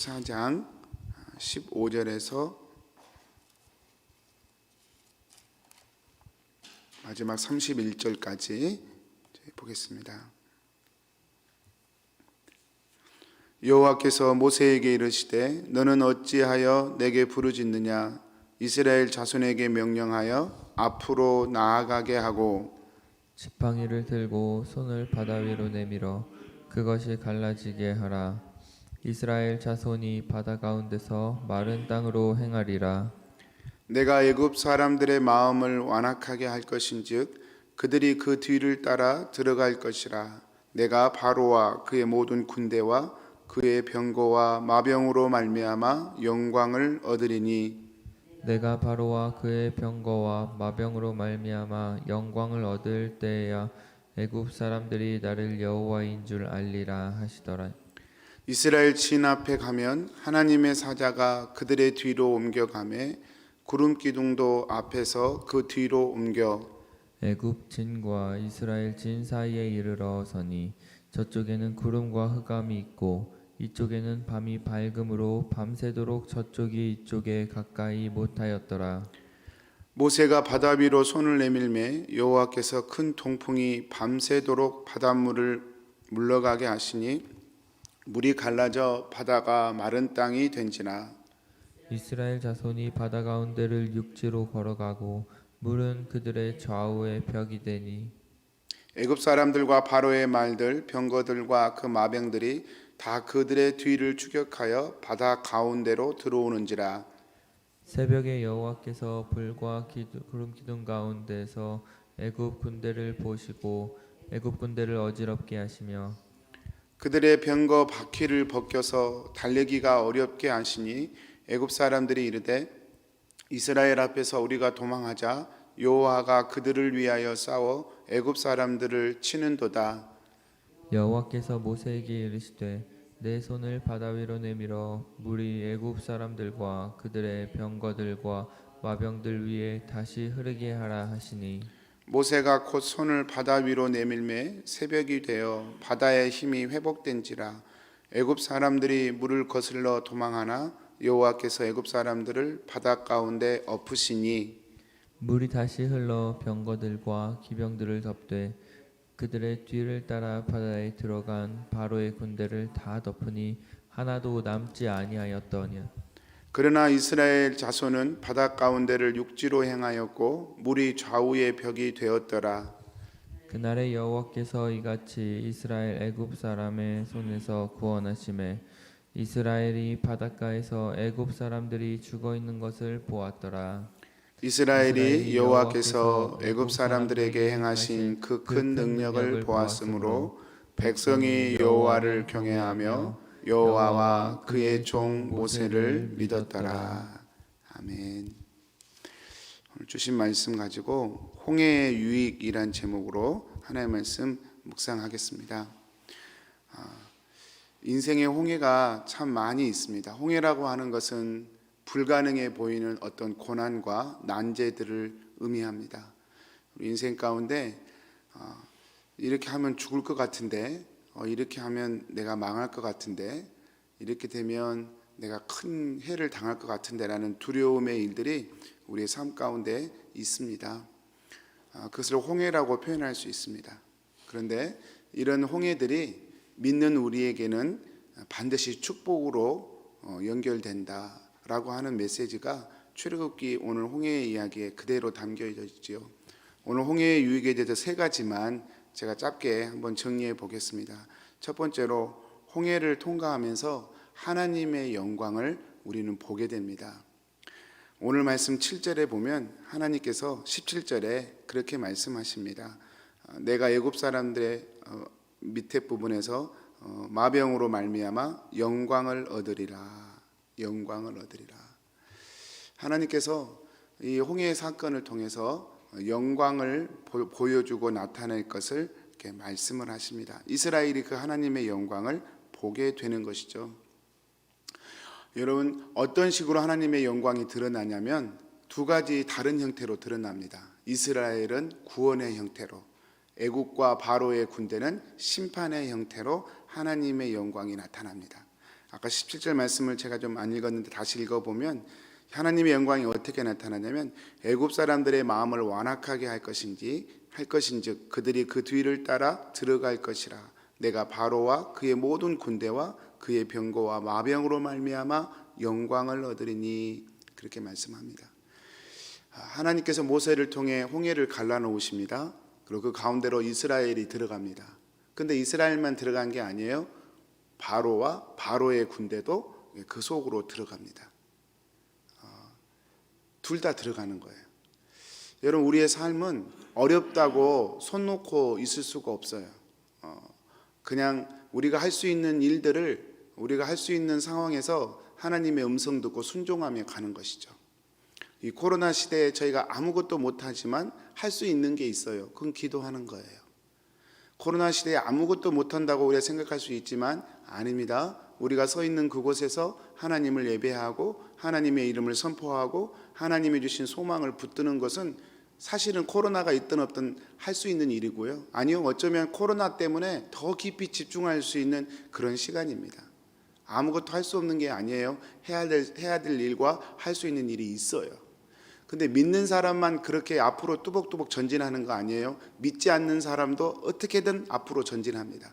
4장 15절에서 마지막 31절까지 보겠습니다. 여호와께서 모세에게 이르시되 너는 어찌하여 내게 부르짖느냐? 이스라엘 자손에게 명령하여 앞으로 나아가게 하고 지팡이를 들고 손을 바다 위로 내밀어 그것이 갈라지게 하라. 이스라엘 자손이 바다 가운데서 마른 땅으로 행하리라. 내가 애굽 사람들의 마음을 완악하게 할 것인즉 그들이 그 뒤를 따라 들어갈 것이라. 내가 바로와 그의 모든 군대와 그의 병거와 마병으로 말미암아 영광을 얻으리니 내가 바로와 그의 병거와 마병으로 말미암아 영광을 얻을 때에야 애굽 사람들이 나를 여호와인 줄 알리라 하시더라. 이스라엘 진 앞에 가면 하나님의 사자가 그들의 뒤로 옮겨가매 구름 기둥도 앞에서 그 뒤로 옮겨 애굽 진과 이스라엘 진 사이에 이르러 서니 저쪽에는 구름과 흑암이 있고 이쪽에는 밤이 밝음으로 밤새도록 저쪽이 이쪽에 가까이 못하였더라. 모세가 바다 위로 손을 내밀매 여호와께서 큰 동풍이 밤새도록 바닷물을 물러가게 하시니 물이 갈라져 바다가 마른 땅이 된지라. 이스라엘 자손이 바다 가운데를 육지로 걸어가고 물은 그들의 좌우에 벽이 되니 애굽 사람들과 바로의 말들 병거들과 그 마병들이 다 그들의 뒤를 추격하여 바다 가운데로 들어오는지라. 새벽에 여호와께서 불과 구름 기둥 가운데서 애굽 군대를 보시고 애굽 군대를 어지럽게 하시며 그들의 병거 바퀴를 벗겨서 달리기가 어렵게 하시니 애굽 사람들이 이르되 이스라엘 앞에서 우리가 도망하자. 여호와가 그들을 위하여 싸워 애굽 사람들을 치는도다. 여호와께서 모세에게 이르시되 내 손을 바다 위로 내밀어 물이 애굽 사람들과 그들의 병거들과 마병들 위에 다시 흐르게 하라 하시니 모세가 곧 손을 바다 위로 내밀매 새벽이 되어 바다의 힘이 회복된지라. 애굽 사람들이 물을 거슬러 도망하나 여호와께서 애굽 사람들을 바다 가운데 엎으시니 물이 다시 흘러 병거들과 기병들을 덮되 그들의 뒤를 따라 바다에 들어간 바로의 군대를 다 덮으니 하나도 남지 아니하였더니 그러나 이스라엘 자손은 바다 가운데를 육지로 행하였고 물이 좌우의 벽이 되었더라. 그날에 여호와께서 이같이 이스라엘 애굽 사람의 손에서 구원하심에 이스라엘이 바닷가에서 애굽 사람들이 죽어 있는 것을 보았더라. 이스라엘이 여호와께서 애굽 사람들에게 행하신 그 큰 능력을 보았으므로 백성이 여호와를 경외하며 여호와와 그의 종 모세를 믿었더라. 아멘. 오늘 주신 말씀 가지고 홍해의 유익이란 제목으로 하나님의 말씀 묵상하겠습니다. 인생의 홍해가 참 많이 있습니다. 홍해라고 하는 것은 불가능해 보이는 어떤 고난과 난제들을 의미합니다. 우리 인생 가운데 이렇게 하면 죽을 것 같은데, 이렇게 하면 내가 망할 것 같은데, 이렇게 되면 내가 큰 해를 당할 것 같은데 라는 두려움의 일들이 우리의 삶 가운데 있습니다. 그것을 홍해라고 표현할 수 있습니다. 그런데 이런 홍해들이 믿는 우리에게는 반드시 축복으로 연결된다 라고 하는 메시지가 출애굽기 오늘 홍해의 이야기에 그대로 담겨져 있지요. 오늘 홍해의 유익에 대해서 세 가지만 제가 짧게 한번 정리해 보겠습니다. 첫 번째로 홍해를 통과하면서 하나님의 영광을 우리는 보게 됩니다. 오늘 말씀 7절에 보면 하나님께서 17절에 그렇게 말씀하십니다. 내가 애굽 사람들의 밑에 부분에서 마병으로 말미암아 영광을 얻으리라. 영광을 얻으리라. 하나님께서 이 홍해의 사건을 통해서 영광을 보여주고 나타낼 것을 이렇게 말씀을 하십니다. 이스라엘이 그 하나님의 영광을 보게 되는 것이죠. 여러분, 어떤 식으로 하나님의 영광이 드러나냐면 두 가지 다른 형태로 드러납니다. 이스라엘은 구원의 형태로, 애국과 바로의 군대는 심판의 형태로 하나님의 영광이 나타납니다. 아까 17절 말씀을 제가 좀 안 읽었는데 다시 읽어보면 하나님의 영광이 어떻게 나타나냐면 애굽 사람들의 마음을 완악하게 할 것인즉 그들이 그 뒤를 따라 들어갈 것이라. 내가 바로와 그의 모든 군대와 그의 병거와 마병으로 말미암아 영광을 얻으리니. 그렇게 말씀합니다. 하나님께서 모세를 통해 홍해를 갈라놓으십니다. 그리고 그 가운데로 이스라엘이 들어갑니다. 근데 이스라엘만 들어간 게 아니에요. 바로와 바로의 군대도 그 속으로 들어갑니다. 둘 다 들어가는 거예요. 여러분, 우리의 삶은 어렵다고 손 놓고 있을 수가 없어요. 그냥 우리가 할 수 있는 일들을 우리가 할 수 있는 상황에서 하나님의 음성 듣고 순종하며 가는 것이죠. 이 코로나 시대에 저희가 아무것도 못하지만 할 수 있는 게 있어요. 그건 기도하는 거예요. 코로나 시대에 아무것도 못한다고 우리가 생각할 수 있지만 아닙니다. 우리가 서 있는 그곳에서 하나님을 예배하고 하나님의 이름을 선포하고 하나님이 주신 소망을 붙드는 것은 사실은 코로나가 있든 없든 할 수 있는 일이고요. 아니요, 어쩌면 코로나 때문에 더 깊이 집중할 수 있는 그런 시간입니다. 아무것도 할 수 없는 게 아니에요. 해야 될 일과 할 수 있는 일이 있어요. 근데 믿는 사람만 그렇게 앞으로 뚜벅뚜벅 전진하는 거 아니에요. 믿지 않는 사람도 어떻게든 앞으로 전진합니다.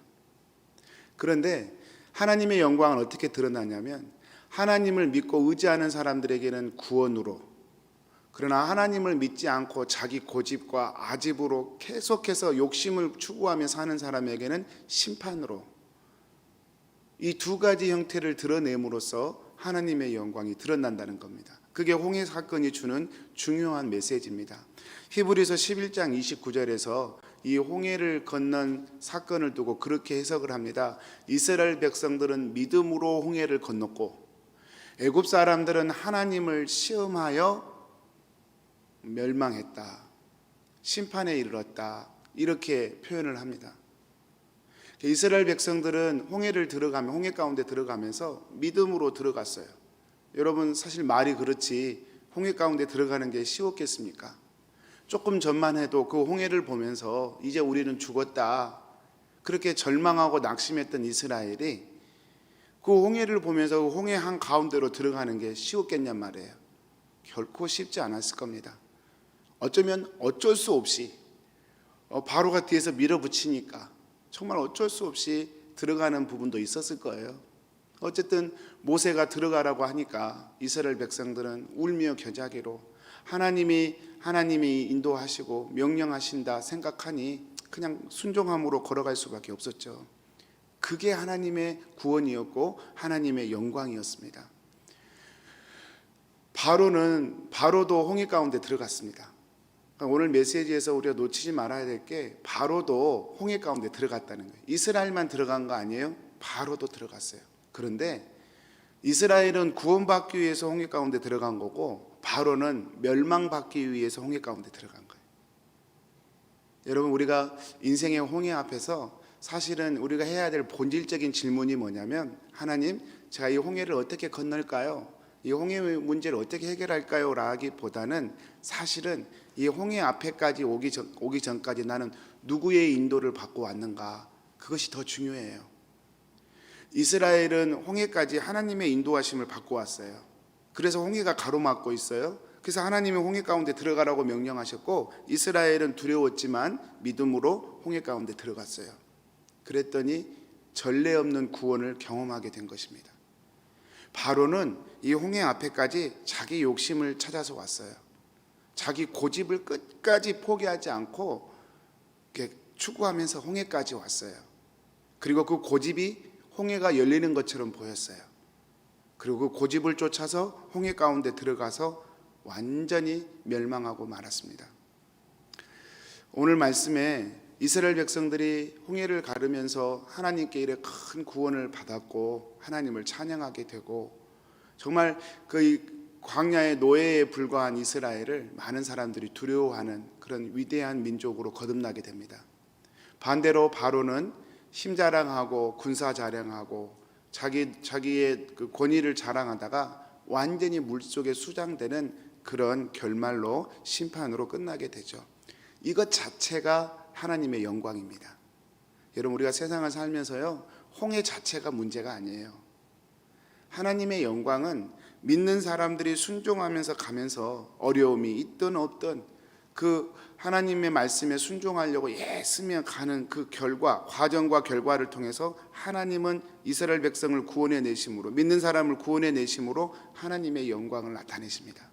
그런데 하나님의 영광은 어떻게 드러나냐면 하나님을 믿고 의지하는 사람들에게는 구원으로, 그러나 하나님을 믿지 않고 자기 고집과 아집으로 계속해서 욕심을 추구하며 사는 사람에게는 심판으로, 이 두 가지 형태를 드러냄으로써 하나님의 영광이 드러난다는 겁니다. 그게 홍해 사건이 주는 중요한 메시지입니다. 히브리서 11장 29절에서 이 홍해를 건넌 사건을 두고 그렇게 해석을 합니다. 이스라엘 백성들은 믿음으로 홍해를 건넜고 애굽 사람들은 하나님을 시험하여 멸망했다, 심판에 이르렀다, 이렇게 표현을 합니다. 이스라엘 백성들은 홍해를 들어가면 홍해 가운데 들어가면서 믿음으로 들어갔어요. 여러분, 사실 말이 그렇지 홍해 가운데 들어가는 게 쉬웠겠습니까? 조금 전만 해도 그 홍해를 보면서 이제 우리는 죽었다, 그렇게 절망하고 낙심했던 이스라엘이 그 홍해를 보면서 그 홍해 한 가운데로 들어가는 게 쉬웠겠냔 말이에요. 결코 쉽지 않았을 겁니다. 어쩌면 어쩔 수 없이 바로가 뒤에서 밀어붙이니까 정말 어쩔 수 없이 들어가는 부분도 있었을 거예요. 어쨌든 모세가 들어가라고 하니까 이스라엘 백성들은 울며 겨자기로 하나님이 인도하시고 명령하신다 생각하니 그냥 순종함으로 걸어갈 수밖에 없었죠. 그게 하나님의 구원이었고 하나님의 영광이었습니다. 바로도 홍해 가운데 들어갔습니다. 오늘 메시지에서 우리가 놓치지 말아야 될 게 바로도 홍해 가운데 들어갔다는 거예요. 이스라엘만 들어간 거 아니에요? 바로도 들어갔어요. 그런데 이스라엘은 구원받기 위해서 홍해 가운데 들어간 거고 바로는 멸망받기 위해서 홍해 가운데 들어간 거예요. 여러분, 우리가 인생의 홍해 앞에서 사실은 우리가 해야 될 본질적인 질문이 뭐냐면, 하나님, 제가 이 홍해를 어떻게 건널까요? 이 홍해 문제를 어떻게 해결할까요? 라기보다는 사실은 이 홍해 앞에까지 오기 전까지 나는 누구의 인도를 받고 왔는가, 그것이 더 중요해요. 이스라엘은 홍해까지 하나님의 인도하심을 받고 왔어요. 그래서 홍해가 가로막고 있어요. 그래서 하나님이 홍해 가운데 들어가라고 명령하셨고 이스라엘은 두려웠지만 믿음으로 홍해 가운데 들어갔어요. 그랬더니 전례 없는 구원을 경험하게 된 것입니다. 바로는 이 홍해 앞에까지 자기 욕심을 찾아서 왔어요. 자기 고집을 끝까지 포기하지 않고 추구하면서 홍해까지 왔어요. 그리고 그 고집이 홍해가 열리는 것처럼 보였어요. 그리고 그 고집을 쫓아서 홍해 가운데 들어가서 완전히 멸망하고 말았습니다. 오늘 말씀에 이스라엘 백성들이 홍해를 가르면서 하나님께 이래 큰 구원을 받았고 하나님을 찬양하게 되고, 정말 그 광야의 노예에 불과한 이스라엘을 많은 사람들이 두려워하는 그런 위대한 민족으로 거듭나게 됩니다. 반대로 바로는 힘자랑하고 군사 자랑하고 자기의 그 권위를 자랑하다가 완전히 물속에 수장되는 그런 결말로 심판으로 끝나게 되죠. 이것 자체가 하나님의 영광입니다. 여러분, 우리가 세상을 살면서요, 홍해 자체가 문제가 아니에요. 하나님의 영광은 믿는 사람들이 순종하면서 가면서 어려움이 있든 없든 그 하나님의 말씀에 순종하려고 애쓰며 가는 그 과정과 결과를 통해서 하나님은 이스라엘 백성을 구원해 내심으로, 믿는 사람을 구원해 내심으로 하나님의 영광을 나타내십니다.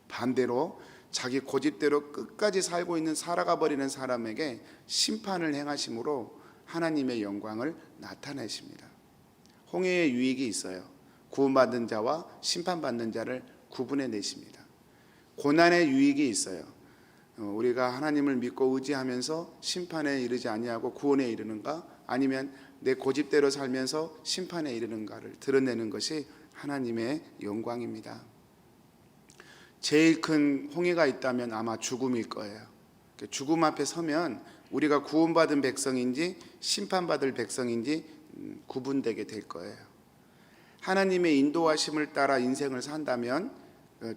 반대로 자기 고집대로 끝까지 살고 있는 살아가 버리는 사람에게 심판을 행하심으로 하나님의 영광을 나타내십니다. 홍해의 유익이 있어요. 구원받는 자와 심판받는 자를 구분해 내십니다. 고난의 유익이 있어요. 우리가 하나님을 믿고 의지하면서 심판에 이르지 아니하고 구원에 이르는가, 아니면 내 고집대로 살면서 심판에 이르는가를 드러내는 것이 하나님의 영광입니다. 제일 큰 홍해가 있다면 아마 죽음일 거예요. 죽음 앞에 서면 우리가 구원받은 백성인지 심판받을 백성인지 구분되게 될 거예요. 하나님의 인도하심을 따라 인생을 산다면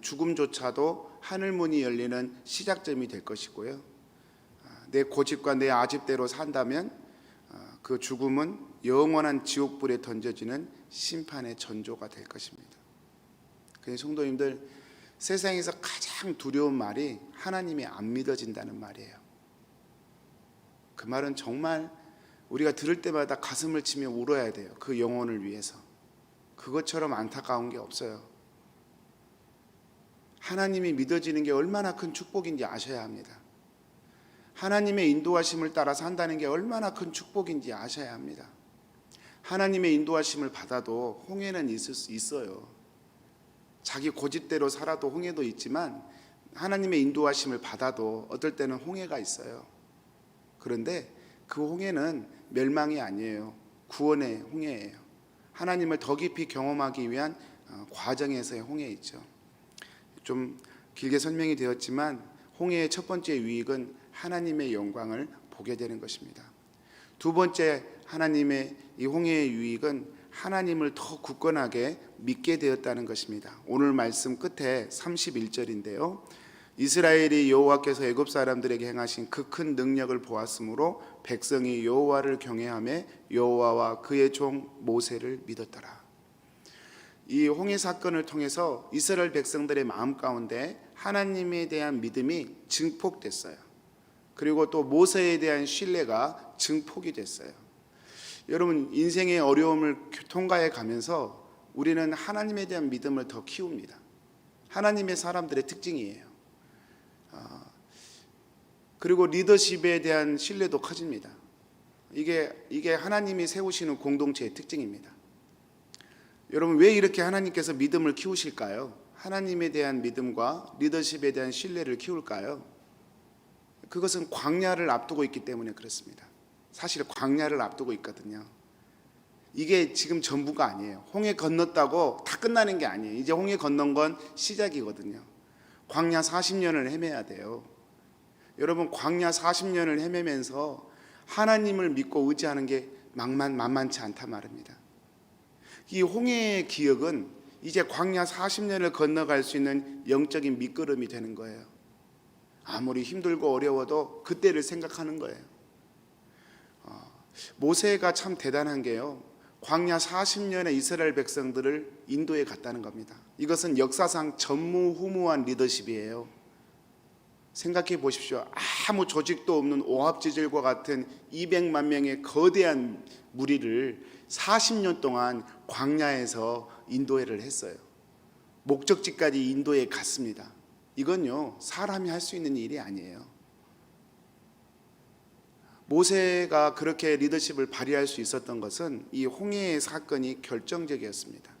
죽음조차도 하늘문이 열리는 시작점이 될 것이고요. 내 고집과 내 아집대로 산다면 그 죽음은 영원한 지옥불에 던져지는 심판의 전조가 될 것입니다. 그래서 성도님들, 세상에서 가장 두려운 말이 하나님이 안 믿어진다는 말이에요. 그 말은 정말 우리가 들을 때마다 가슴을 치며 울어야 돼요. 그 영혼을 위해서. 그것처럼 안타까운 게 없어요. 하나님이 믿어지는 게 얼마나 큰 축복인지 아셔야 합니다. 하나님의 인도하심을 따라 산다는 게 얼마나 큰 축복인지 아셔야 합니다. 하나님의 인도하심을 받아도 홍해는 있을 수 있어요. 자기 고집대로 살아도 홍해도 있지만 하나님의 인도하심을 받아도 어떨 때는 홍해가 있어요. 그런데 그 홍해는 멸망이 아니에요. 구원의 홍해예요. 하나님을 더 깊이 경험하기 위한 과정에서의 홍해이죠. 좀 길게 설명이 되었지만 홍해의 첫 번째 유익은 하나님의 영광을 보게 되는 것입니다. 두 번째 하나님의 이 홍해의 유익은 하나님을 더 굳건하게 믿게 되었다는 것입니다. 오늘 말씀 끝에 31절인데요. 이스라엘이 여호와께서 애굽 사람들에게 행하신 그 큰 능력을 보았으므로 백성이 여호와를 경외하며 여호와와 그의 종 모세를 믿었더라. 이 홍해 사건을 통해서 이스라엘 백성들의 마음 가운데 하나님에 대한 믿음이 증폭됐어요. 그리고 또 모세에 대한 신뢰가 증폭이 됐어요. 여러분, 인생의 어려움을 통과해 가면서 우리는 하나님에 대한 믿음을 더 키웁니다. 하나님의 사람들의 특징이에요. 그리고 리더십에 대한 신뢰도 커집니다. 이게 하나님이 세우시는 공동체의 특징입니다. 여러분, 왜 이렇게 하나님께서 믿음을 키우실까요? 하나님에 대한 믿음과 리더십에 대한 신뢰를 키울까요? 그것은 광야를 앞두고 있기 때문에 그렇습니다. 사실 광야를 앞두고 있거든요. 이게 지금 전부가 아니에요. 홍해 건넜다고 다 끝나는 게 아니에요. 이제 홍해 건넌 건 시작이거든요. 광야 40년을 헤매야 돼요. 여러분, 광야 40년을 헤매면서 하나님을 믿고 의지하는 게 만만치 않단 말입니다. 이 홍해의 기억은 이제 광야 40년을 건너갈 수 있는 영적인 밑거름이 되는 거예요. 아무리 힘들고 어려워도 그때를 생각하는 거예요. 모세가 참 대단한 게요, 광야 40년의 이스라엘 백성들을 인도에 갔다는 겁니다. 이것은 역사상 전무후무한 리더십이에요. 생각해 보십시오. 아무 조직도 없는 오합지졸과 같은 200만 명의 거대한 무리를 40년 동안 광야에서 인도를 했어요. 목적지까지 인도에 갔습니다. 이건요, 사람이 할 수 있는 일이 아니에요. 모세가 그렇게 리더십을 발휘할 수 있었던 것은 이 홍해의 사건이 결정적이었습니다.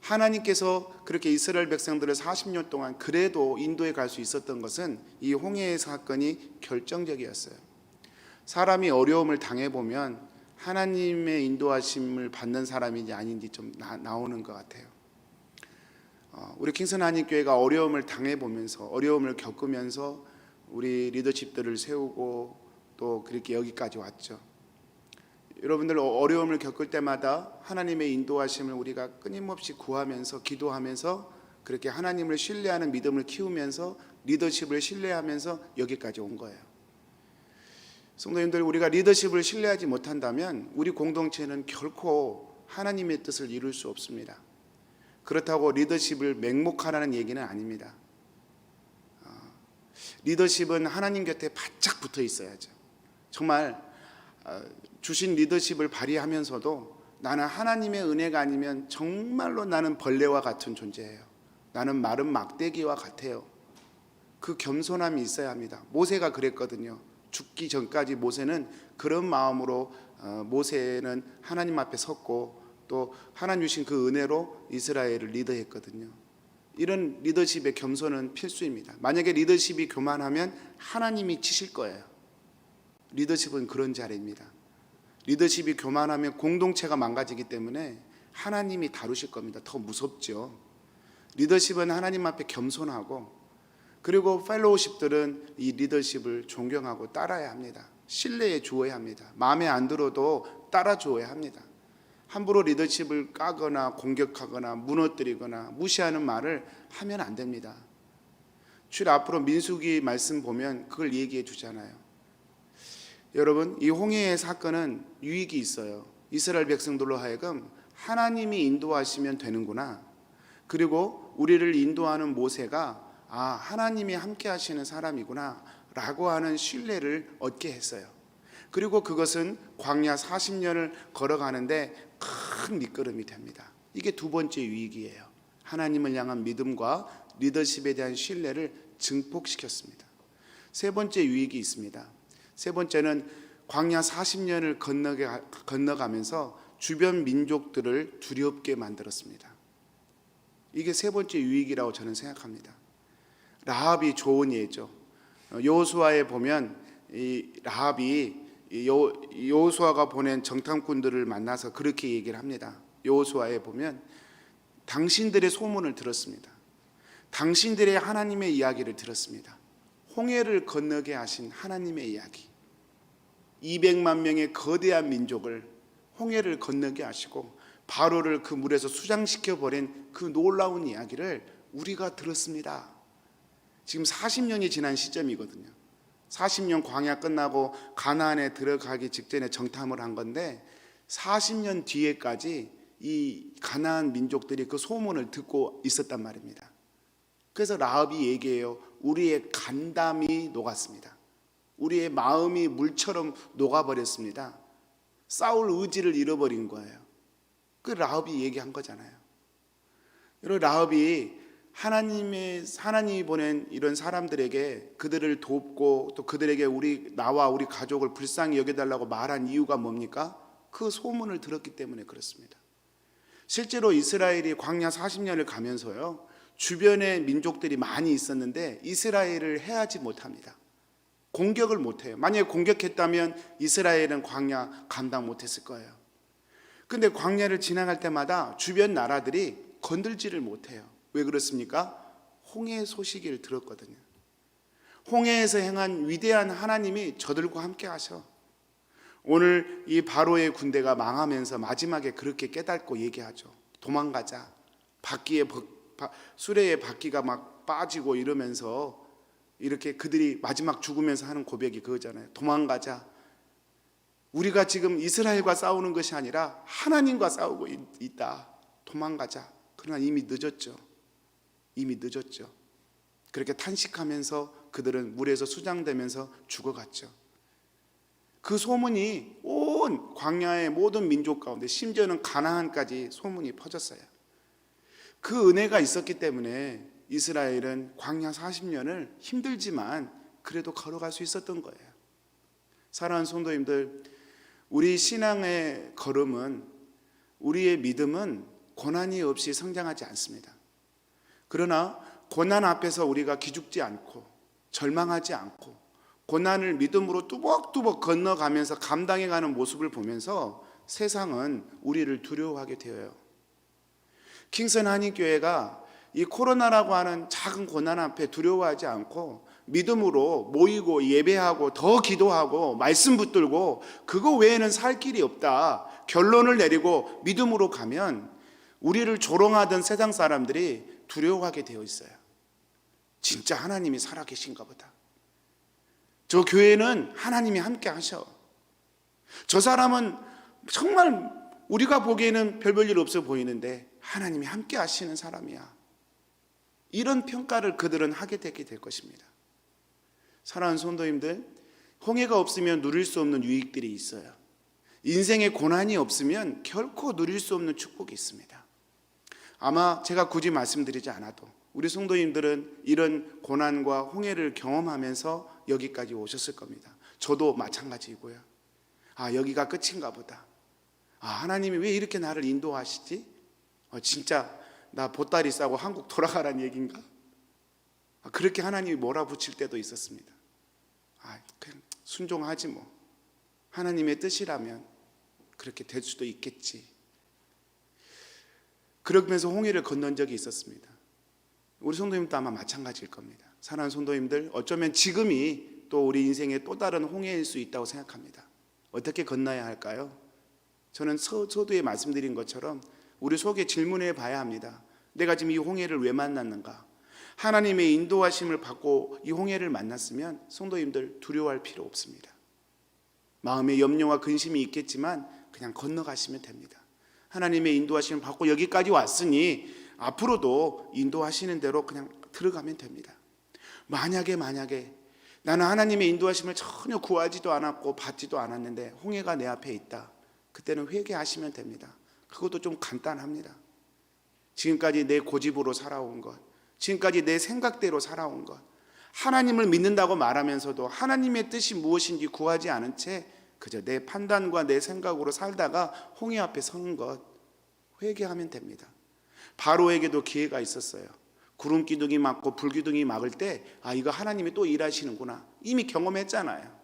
하나님께서 그렇게 이스라엘 백성들을 40년 동안 그래도 인도에 갈 수 있었던 것은 이 홍해의 사건이 결정적이었어요. 사람이 어려움을 당해보면 하나님의 인도하심을 받는 사람인지 아닌지 좀 나오는 것 같아요. 우리 킹슨 한인교회가 어려움을 당해보면서, 어려움을 겪으면서 우리 리더십들을 세우고 또 그렇게 여기까지 왔죠. 여러분들 어려움을 겪을 때마다 하나님의 인도하심을 우리가 끊임없이 구하면서 기도하면서 그렇게 하나님을 신뢰하는 믿음을 키우면서 리더십을 신뢰하면서 여기까지 온 거예요. 성도님들, 우리가 리더십을 신뢰하지 못한다면 우리 공동체는 결코 하나님의 뜻을 이룰 수 없습니다. 그렇다고 리더십을 맹목하라는 얘기는 아닙니다. 리더십은 하나님 곁에 바짝 붙어 있어야죠. 정말 주신 리더십을 발휘하면서도 나는 하나님의 은혜가 아니면 정말로 나는 벌레와 같은 존재예요. 나는 마른 막대기와 같아요. 그 겸손함이 있어야 합니다. 모세가 그랬거든요. 죽기 전까지 모세는 그런 마음으로 모세는 하나님 앞에 섰고 또 하나님 주신 그 은혜로 이스라엘을 리더했거든요. 이런 리더십의 겸손은 필수입니다. 만약에 리더십이 교만하면 하나님이 치실 거예요. 리더십은 그런 자리입니다. 리더십이 교만하면 공동체가 망가지기 때문에 하나님이 다루실 겁니다. 더 무섭죠. 리더십은 하나님 앞에 겸손하고, 그리고 펠로우십들은 이 리더십을 존경하고 따라야 합니다. 신뢰해 주어야 합니다. 마음에 안 들어도 따라 주어야 합니다. 함부로 리더십을 까거나 공격하거나 무너뜨리거나 무시하는 말을 하면 안 됩니다. 주일 앞으로 민수기 말씀 보면 그걸 얘기해 주잖아요. 여러분, 이 홍해의 사건은 유익이 있어요. 이스라엘 백성들로 하여금 하나님이 인도하시면 되는구나, 그리고 우리를 인도하는 모세가 하나님이 함께 하시는 사람이구나 라고 하는 신뢰를 얻게 했어요. 그리고 그것은 광야 40년을 걸어가는데 큰 밑거름이 됩니다. 이게 두 번째 유익이에요. 하나님을 향한 믿음과 리더십에 대한 신뢰를 증폭시켰습니다. 세 번째 유익이 있습니다. 세 번째는 광야 40년을 건너가면서 주변 민족들을 두렵게 만들었습니다. 이게 세 번째 유익이라고 저는 생각합니다. 라합이 좋은 예죠. 여호수아에 보면 이 라합이 여호수아가 보낸 정탐꾼들을 만나서 그렇게 얘기를 합니다. 여호수아에 보면 당신들의 소문을 들었습니다. 당신들의 하나님의 이야기를 들었습니다. 홍해를 건너게 하신 하나님의 이야기, 200만 명의 거대한 민족을 홍해를 건너게 하시고 바로를 그 물에서 수장시켜 버린 그 놀라운 이야기를 우리가 들었습니다. 지금 40년이 지난 시점이거든요. 40년 광야 끝나고 가나안에 들어가기 직전에 정탐을 한 건데 40년 뒤에까지 이 가나안 민족들이 그 소문을 듣고 있었단 말입니다. 그래서 라합이 얘기해요. 우리의 간담이 녹았습니다. 우리의 마음이 물처럼 녹아버렸습니다. 싸울 의지를 잃어버린 거예요. 그 라합이 얘기한 거잖아요. 여러분, 라합이 하나님이 보낸 이런 사람들에게 그들을 돕고 또 그들에게 나와 우리 가족을 불쌍히 여겨달라고 말한 이유가 뭡니까? 그 소문을 들었기 때문에 그렇습니다. 실제로 이스라엘이 광야 40년을 가면서요, 주변에 민족들이 많이 있었는데 이스라엘을 해하지 못합니다. 공격을 못해요. 만약에 공격했다면 이스라엘은 광야 감당 못했을 거예요. 근데 광야를 지나갈 때마다 주변 나라들이 건들지를 못해요. 왜 그렇습니까? 홍해의 소식을 들었거든요. 홍해에서 행한 위대한 하나님이 저들과 함께 하셔. 오늘 이 바로의 군대가 망하면서 마지막에 그렇게 깨닫고 얘기하죠. 도망가자. 수레에 바퀴가 막 빠지고 이러면서 이렇게 그들이 마지막 죽으면서 하는 고백이 그거잖아요. 도망가자. 우리가 지금 이스라엘과 싸우는 것이 아니라 하나님과 싸우고 있다. 도망가자. 그러나 이미 늦었죠. 그렇게 탄식하면서 그들은 물에서 수장되면서 죽어갔죠. 그 소문이 온 광야의 모든 민족 가운데, 심지어는 가나안까지 소문이 퍼졌어요. 그 은혜가 있었기 때문에 이스라엘은 광야 40년을 힘들지만 그래도 걸어갈 수 있었던 거예요. 사랑하는 성도님들, 우리 신앙의 걸음은, 우리의 믿음은 고난이 없이 성장하지 않습니다. 그러나 고난 앞에서 우리가 기죽지 않고 절망하지 않고 고난을 믿음으로 뚜벅뚜벅 건너가면서 감당해가는 모습을 보면서 세상은 우리를 두려워하게 되어요. 킹선 한인교회가 이 코로나라고 하는 작은 고난 앞에 두려워하지 않고 믿음으로 모이고 예배하고 더 기도하고 말씀 붙들고 그거 외에는 살 길이 없다 결론을 내리고 믿음으로 가면 우리를 조롱하던 세상 사람들이 두려워하게 되어 있어요. 진짜 하나님이 살아계신가 보다. 저 교회는 하나님이 함께 하셔. 저 사람은 정말 우리가 보기에는 별 볼 일 없어 보이는데 하나님이 함께 하시는 사람이야. 이런 평가를 그들은 하게 되게 될 것입니다. 사랑하는 성도님들, 홍해가 없으면 누릴 수 없는 유익들이 있어요. 인생에 고난이 없으면 결코 누릴 수 없는 축복이 있습니다. 아마 제가 굳이 말씀드리지 않아도 우리 성도님들은 이런 고난과 홍해를 경험하면서 여기까지 오셨을 겁니다. 저도 마찬가지이고요. 여기가 끝인가 보다. 하나님이 왜 이렇게 나를 인도하시지? 진짜 나 보따리 싸고 한국 돌아가란 얘기인가? 그렇게 하나님이 몰아붙일 때도 있었습니다. 그냥 순종하지 뭐. 하나님의 뜻이라면 그렇게 될 수도 있겠지. 그러면서 홍해를 건넌 적이 있었습니다. 우리 성도님도 아마 마찬가지일 겁니다. 사랑하는 성도님들, 어쩌면 지금이 또 우리 인생의 또 다른 홍해일 수 있다고 생각합니다. 어떻게 건너야 할까요? 저는 서두에 말씀드린 것처럼 우리 속에 질문해 봐야 합니다. 내가 지금 이 홍해를 왜 만났는가? 하나님의 인도하심을 받고 이 홍해를 만났으면 성도님들 두려워할 필요 없습니다. 마음에 염려와 근심이 있겠지만 그냥 건너가시면 됩니다. 하나님의 인도하심을 받고 여기까지 왔으니 앞으로도 인도하시는 대로 그냥 들어가면 됩니다. 만약에 나는 하나님의 인도하심을 전혀 구하지도 않았고 받지도 않았는데 홍해가 내 앞에 있다. 그때는 회개하시면 됩니다. 그것도 좀 간단합니다. 지금까지 내 고집으로 살아온 것, 지금까지 내 생각대로 살아온 것, 하나님을 믿는다고 말하면서도 하나님의 뜻이 무엇인지 구하지 않은 채 그저 내 판단과 내 생각으로 살다가 홍해 앞에 선 것, 회개하면 됩니다. 바로에게도 기회가 있었어요. 구름 기둥이 막고 불 기둥이 막을 때 이거 하나님이 또 일하시는구나. 이미 경험했잖아요.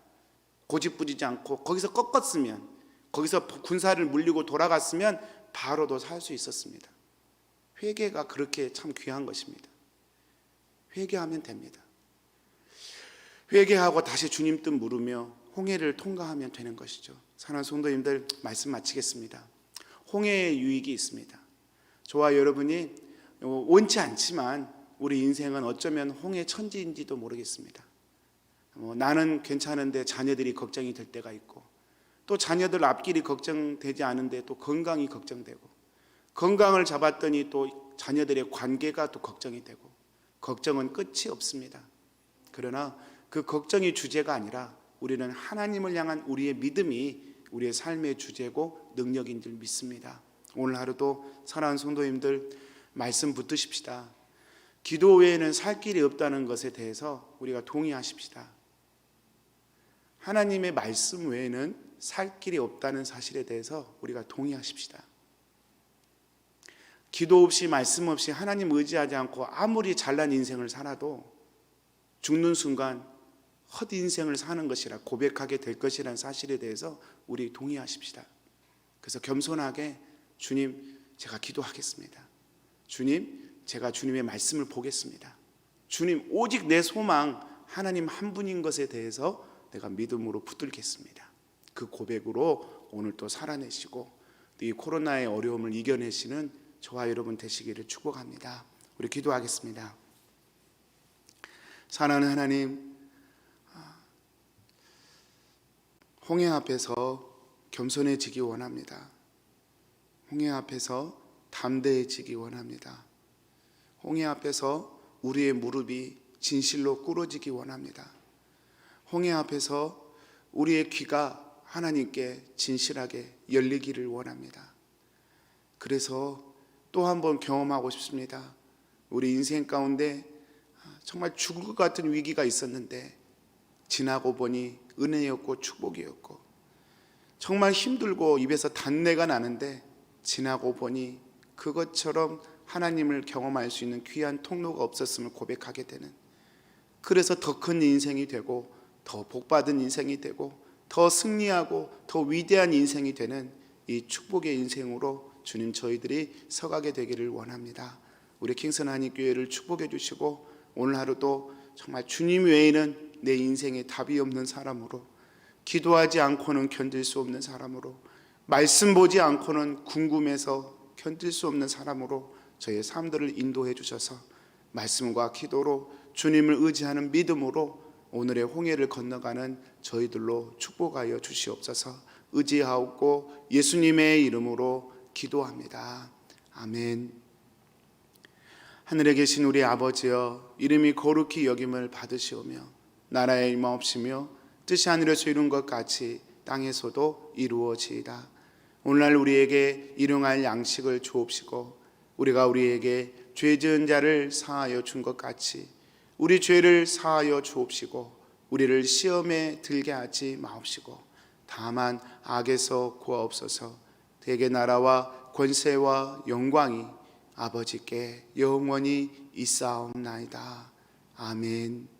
고집부리지 않고 거기서 꺾었으면, 거기서 군사를 물리고 돌아갔으면 바로도 살 수 있었습니다. 회개가 그렇게 참 귀한 것입니다. 회개하면 됩니다. 회개하고 다시 주님 뜻 물으며 홍해를 통과하면 되는 것이죠. 사랑하는 성도님들, 말씀 마치겠습니다. 홍해의 유익이 있습니다. 저와 여러분이 원치 않지만 우리 인생은 어쩌면 홍해 천지인지도 모르겠습니다. 나는 괜찮은데 자녀들이 걱정이 될 때가 있고, 또 자녀들 앞길이 걱정되지 않은데 또 건강이 걱정되고, 건강을 잡았더니 또 자녀들의 관계가 또 걱정이 되고, 걱정은 끝이 없습니다. 그러나 그 걱정이 주제가 아니라 우리는 하나님을 향한 우리의 믿음이 우리의 삶의 주제고 능력인 줄 믿습니다. 오늘 하루도 사랑하는 성도님들, 말씀 붙드십시다. 기도 외에는 살 길이 없다는 것에 대해서 우리가 동의하십시다. 하나님의 말씀 외에는 살 길이 없다는 사실에 대해서 우리가 동의하십시다. 기도 없이 말씀 없이 하나님 의지하지 않고 아무리 잘난 인생을 살아도 죽는 순간 헛 인생을 사는 것이라 고백하게 될 것이라는 사실에 대해서 우리 동의하십시다. 그래서 겸손하게 주님, 제가 기도하겠습니다. 주님, 제가 주님의 말씀을 보겠습니다. 주님, 오직 내 소망 하나님 한 분인 것에 대해서 내가 믿음으로 붙들겠습니다. 그 고백으로 오늘 또 살아내시고 이 코로나의 어려움을 이겨내시는 저와 여러분 되시기를 축복합니다. 우리 기도하겠습니다. 사랑하는 하나님, 홍해 앞에서 겸손해지기 원합니다. 홍해 앞에서 담대해지기 원합니다. 홍해 앞에서 우리의 무릎이 진실로 꿇어지기 원합니다. 홍해 앞에서 우리의 귀가 하나님께 진실하게 열리기를 원합니다. 그래서 또 한 번 경험하고 싶습니다. 우리 인생 가운데 정말 죽을 것 같은 위기가 있었는데 지나고 보니 은혜였고 축복이었고, 정말 힘들고 입에서 단내가 나는데 지나고 보니 그것처럼 하나님을 경험할 수 있는 귀한 통로가 없었음을 고백하게 되는, 그래서 더 큰 인생이 되고 더 복받은 인생이 되고 더 승리하고 더 위대한 인생이 되는 이 축복의 인생으로 주님, 저희들이 서가게 되기를 원합니다. 우리 킹선 한인교회를 축복해 주시고 오늘 하루도 정말 주님 외에는 내 인생에 답이 없는 사람으로, 기도하지 않고는 견딜 수 없는 사람으로, 말씀 보지 않고는 궁금해서 견딜 수 없는 사람으로 저의 삶들을 인도해 주셔서 말씀과 기도로 주님을 의지하는 믿음으로 오늘의 홍해를 건너가는 저희들로 축복하여 주시옵소서. 의지하옵고 예수님의 이름으로 기도합니다. 아멘. 하늘에 계신 우리 아버지여, 이름이 거룩히 여김을 받으시오며 나라의 임하옵시며 뜻이 하늘에서 이룬 것 같이 땅에서도 이루어지이다. 오늘날 우리에게 일용할 양식을 주옵시고 우리가 우리에게 죄 지은 자를 사하여 준 것 같이 우리 죄를 사하여 주옵시고 우리를 시험에 들게 하지 마옵시고 다만 악에서 구하옵소서. 대개 나라와 권세와 영광이 아버지께 영원히 있사옵나이다. 아멘.